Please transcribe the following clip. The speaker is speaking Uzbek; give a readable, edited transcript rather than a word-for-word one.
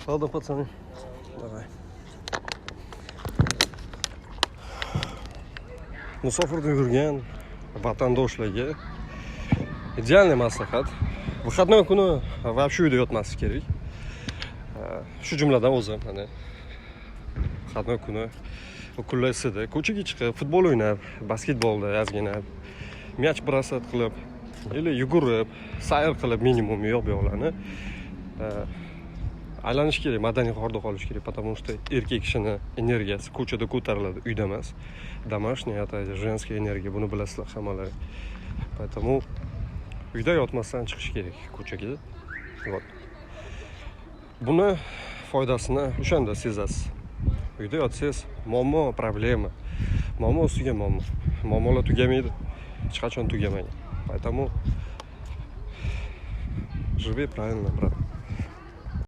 Ладно, пацаны, давай. Musofirda yurgan vatandoshlarga idealniy maslahat. Выходной kuni вообще uyda yotmaslik kerak. Shu jumladan o'zim, mana выходной kuni kunlar isidi, ko'chaga chiqib, futbol o'ynab, basketbolda ozgina мяч brosat qilib, yoki yugurib, sayr qilib minimum yo'q-yo'qlarni aylanish kerak, madaniy horda qolish kerak, потому что erkak kishining energiyasi ko'chada ko'tariladi, uyda emas. Домашняя, это женская энергия, buni bilasizlar hammalari. Поэтому uyda yotmasdan chiqish kerak ko'chaga. Вот. Buni foydasini o'shanda sezasiz. Uyda yotsangiz, muammo, problema. Muammo ustiga muammo. Muammolar tugamaydi. Hech qachon tugamaydi. Поэтому живи правильно, брат.